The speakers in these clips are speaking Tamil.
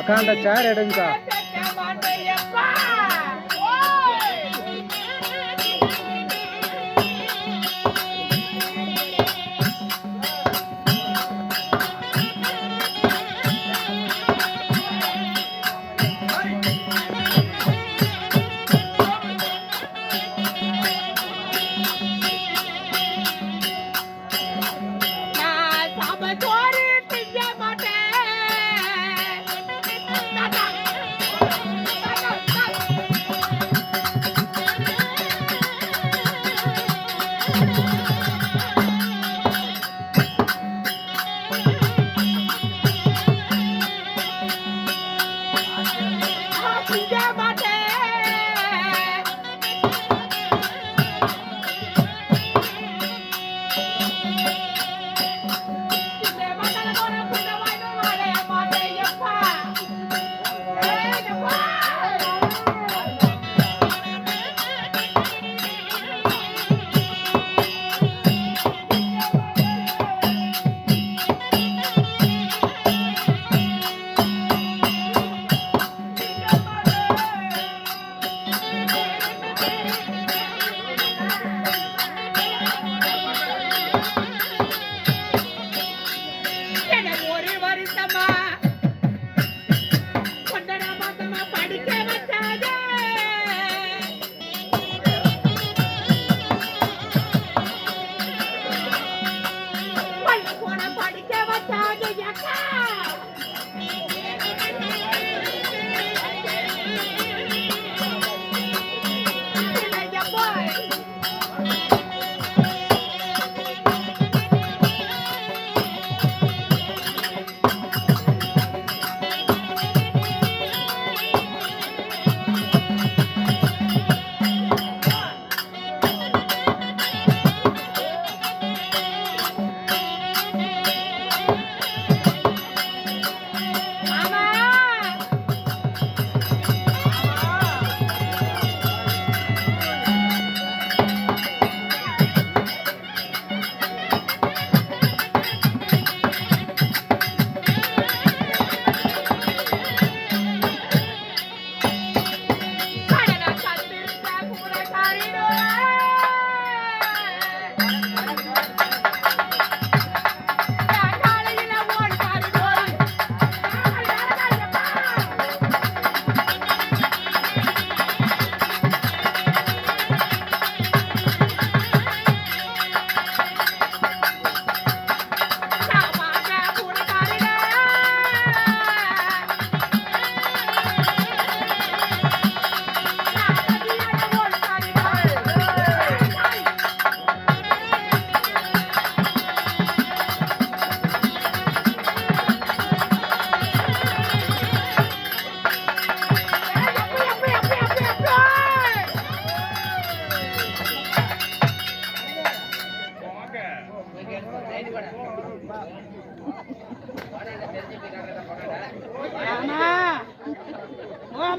அக்கா அந்த சேர் எடுங்கக்கா.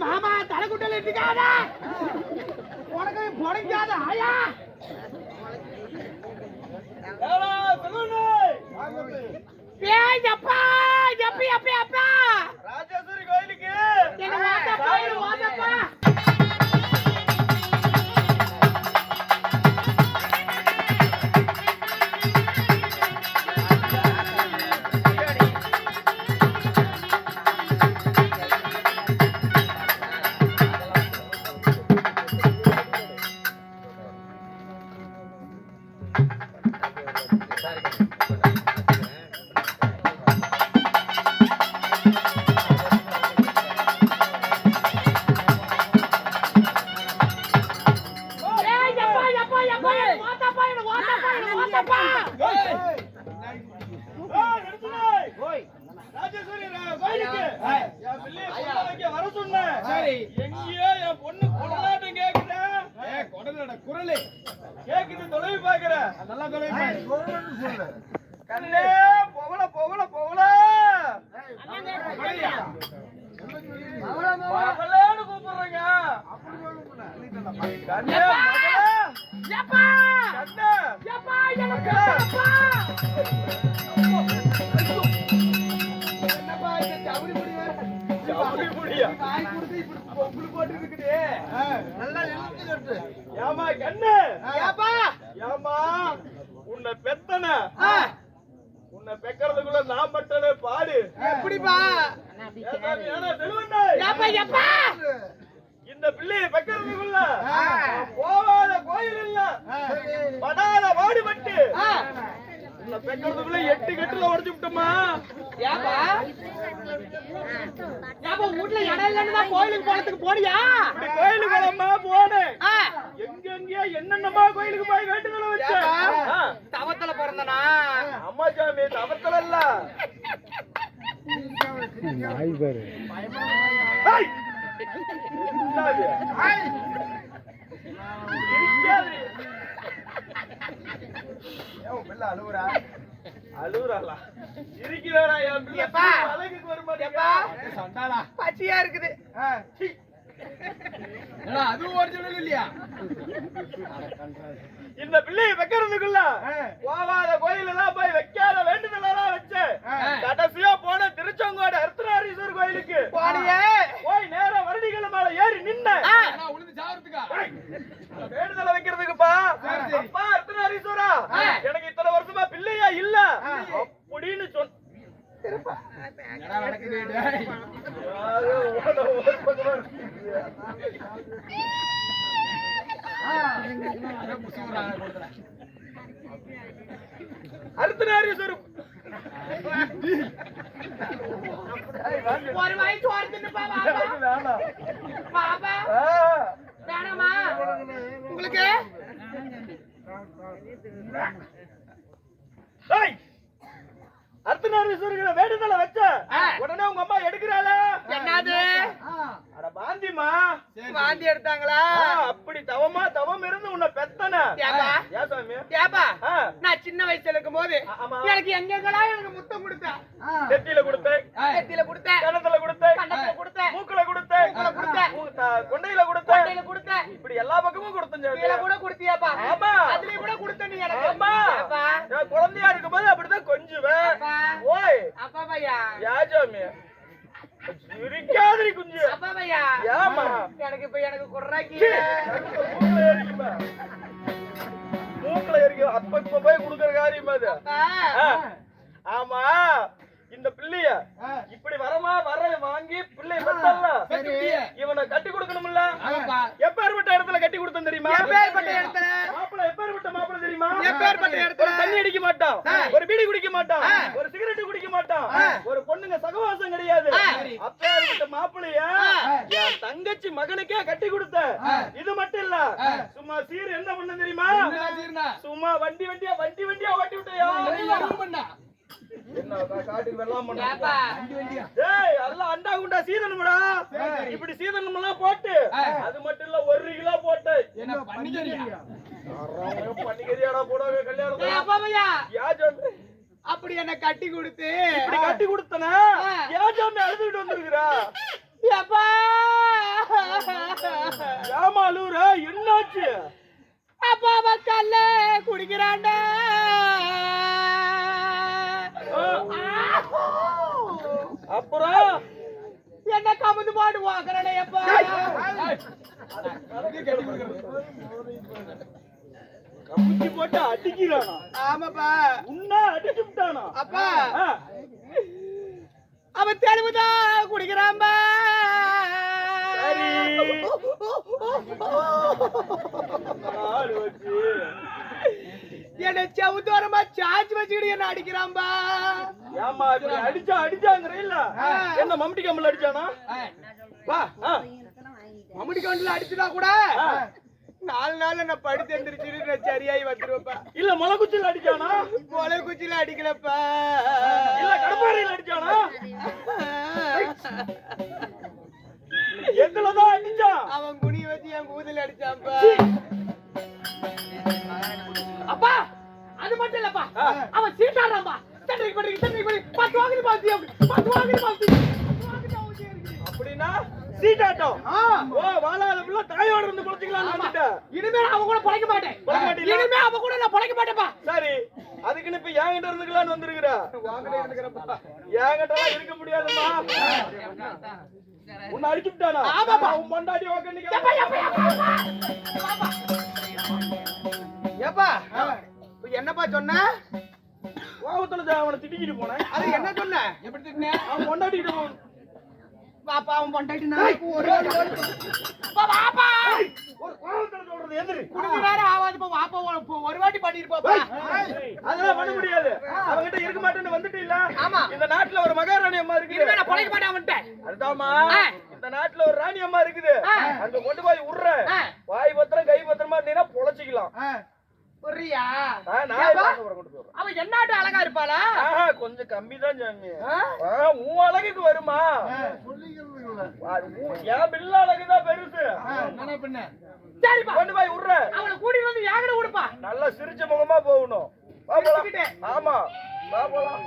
மாமா தலைக்குட்டல இட்டுக்காத உனக்கு பொழைக்காத ஆயா அப்பா எப்பி அப்பி அப்பா ராஜேஸ்வரி கோயிலுக்கு என்ன வாட்டப்பா வாட்டப்பா உன்னை பெத்தன உன்னை பெக்கிறதுக்குள்ள நான் பட்டனே பாடு எப்படிப்பா இந்த பிள்ளையை பெக்கிறதுக்குள்ள போகாத கோயில் இல்ல படாத பாடுபட்டு உன்னை பெக்கிறதுக்குள்ள 8 கட்டுல உடைச்சு விட்டோமா வீட்டுல இடம் இல்லைன்னு கோயிலுக்கு போனதுக்கு போனியா கோயிலுக்கு போனமா போனேன் எங்கெங்கயா என்னென்னமா கோயிலுக்கு போய் வேண்டுதல வச்ச தவத்துல பிறந்தனா அம்மா சாமி தவத்துல இல்ல நாய் பாரு அழுகுறாளா இருக்கிறாரா என் பிள்ளை அழகுக்கு வருமாட்டேப்பா பச்சையா இருக்குது அதுவும் ஒரிஜினல் இல்லையா இந்த பிள்ளையை வைக்கிறதுக்குள்ள போகாத கோயில் எல்லாம் போய் வைக்காத வேண்டுதல் எல்லாம் வச்சு கடைசியா போன திருச்செங்கோடு அர்த்தநாரீஸ்வரர் கோயிலுக்கு போய் நேரம் வருடிகள் மேல ஏறி நின்ன வேண்டுதலை வைக்கிறதுக்குப்பா அப்பா அர்த்தநாரீஸ்வரா எனக்கு இத்தனை வருஷமா பிள்ளையா இல்ல அப்படின்னு சொன்ன அர்த்தநாரீஸ்வரர் ஒரு வயசு வருதுன்னுப்பா பாபா வேணாமா உங்களுக்கு அர்த்தநாரீஸ்வரர் வேண்டுதலை வச்ச உடனே உங்க அம்மா எடுக்கிறாளா என்னது அட பாந்திமா வாந்தி எடுத்தாங்களா அப்படி தவம் இருந்து உன்னை பெத்தன நான் சின்ன வயசுல இருக்கும் போது எனக்கு எங்கெங்கெல்லாம் எனக்கு முத்தம் கொடுத்தேன் நெத்தியில கொடுத்தேன் கணத்துல கொடுத்தேன் மூக்குல கொடுத்தேன் கொண்டையில கொடுத்தேன் இப்படி எல்லா பக்கமும் கொடுத்தேன் கூட கொடுத்தியாப்பா ஆமா அதுலயும் கூட கொடுத்த நீ எனக்கு ஆமா குழந்தையா இருக்கும் போது அப்படிதான் கொஞ்சுவேன் ஓய் அப்பா பையா யாஜாமி சிரிக்காதரி குஞ்சு அப்பா பையா ஏமா எனக்கு இப்ப எனக்கு குர்ராக்கி மூக்குல இருக்கு அப்ப இப்ப போய் குடுக்கற காரியம் அது ஆமா இந்த பிள்ளைய இப்படி வர வாங்கி பிள்ளைய பெத்தல்ல இவனை கட்டி கொடுக்கணும்ல எப்பேற்பட்ட இடத்துல கட்டி கொடுத்தேன் தெரியுமா எப்பேற்பட்ட இடத்துல மாப்பிள்ளை எப்பேற்பட்ட மாப்பிள்ளை தெரியுமா எப்பேற்பட்ட இடத்துல தண்ணி அடிக்க மாட்டான் ஒரு பீடி குடிக்க மாட்டான் ஒரு சிகரெட் குடிக்க மாட்டான் ஒரு பொண்ணுங்க சகவாசம் கிடையாது அப்பேற்பட்ட மாப்பிள்ளைய என் தங்கச்சி மகனுக்கே கட்டி கொடுத்த இது மட்டும் இல்ல சும்மா சீர் என்ன பண்ண தெரியுமா சும்மா வண்டியா ஓட்டி விட்டையா என்ன காட்டுக்கு வெள்ளாம பண்ணா டேய் எல்லாம் அண்டா குண்டா சீதனம்டா இப்படி சீதனம் எல்லாம் போட்டு அது மட்டும் இல்ல 1 கிலோ போட்டு என்ன பண்ணிக்கறியா பண்ணிக்கறியாடா போடுவாங்க கல்யாணம் அப்பா பையா யா ஜாமி அப்படி என்ன கட்டி கொடுத்து இப்படி கட்டி கொடுத்தனா யா ஜாமி அழுதுட்டு வந்திருக்கா அப்பா ஏமா அழுவுற? என்னாச்சு? அப்பா அவன் கல்ல குடிக்கிறான்டா. அப்புறம் என்ன கமுந்து பாடு வாங்குறனே அப்பா. கமுத்தி போட்டு அடிக்கிறானா? ஆமாப்பா. உன்ன அடிச்சு விட்டானா? அப்பா அவன் தெளிவுதான் குடிக்கிறான்பா. சரி. நாலு வச்சு என்ன செவுத்தோரமா சார்ஜ் வச்சுக்கிட்டு என்ன அடிக்கிறான்பா. ஏமா இப்படி அடிச்சாங்கிற இல்ல? என்ன மம்டி கம்பல் அடிச்சானா? பா மம்முடி கவுண்டில் அடிச்சுனா கூட 4 நாள் நான் படுத்து எந்திரிச்சு சரியாயி வந்துருவப்பா. இல்ல முளைக்குச்சியில் அடிச்சானா? முளைக்குச்சியில அடிக்கலப்பா. இல்ல கடப்பாறையில் அடிச்சானா? எதுலதான் அடிச்சான்? அவன் குனி வச்சு என் கூதல் அடிச்சான்ப்பா. அப்பா அது மட்டும் இல்லப்பா, அவன் சீட்டாடுறான்பா. அப்படின்னா சீட்டாட்டம். ஓ வாழால தாயோட இருந்து பொழைச்சிக்கலாம்னு வந்துட்டேன். இனிமே அவன் கூட பொழைக்க மாட்டேன். இனிமே அவன் கூட நான் பொழைக்க மாட்டேன்ப்பா. சரி, அதுக்குன்னு இப்ப என்கிட்ட இருந்துக்கலாம்னு வந்திருக்கிற. என்கிட்ட இருக்க முடியாதுமா. உன்னை அடிச்சு விட்டானா? ஆமாப்பா. உன் பொண்டாட்டி உக்காந்து ஏப்பா என்னப்பா சொன்ன? கோவத்துல அவனை திட்டிக்கிட்டு போனேன். அது என்ன சொன்ன? எப்படி திட்டின? அவன் பொண்டாட்டிக்கிட்ட போன. பாப்பா அவன் பொண்டாட்டி நான் ஒரு பாப்பா ஒரு கோவத்துல சொல்றது எதிரி. குடுங்க வேற ஆவாதுப்பா. வாப்பா ஒரு வாட்டி பண்ணிருப்பாப்பா. அதெல்லாம் பண்ண முடியாது. அவங்கிட்ட இருக்க மாட்டேன்னு வந்துட்டு இல்ல. ஆமா. இந்த நாட்டுல ஒரு மகாராணி அம்மா இருக்கு. இனிமே நான் பொழைக்க மாட்டேன் அவன்ட்ட. அதுதாம்மா. இந்த நாட்டுல ஒரு ராணி அம்மா இருக்குது. அங்க கொண்டு போய் உர்ற. வாய் பத்திரம் கை பத்திரமா இருந்தீங்கன்னா பொழைச்சிக்கலாம். புரியா? அவன் என்னாட்டு அழகா இருப்பாளா? கொஞ்சம் கம்மிதான் சாமி. உன் அழகுக்கு வருமா? என் பிள்ளை அழகுதான் பெருசு. சரிப்பா கொண்டு போய் விடுற. அவளை கூட்டி வந்து யாகட விடுப்பா. நல்லா சிரிச்ச முகமா போகணும். ஆமா வா போலாம்.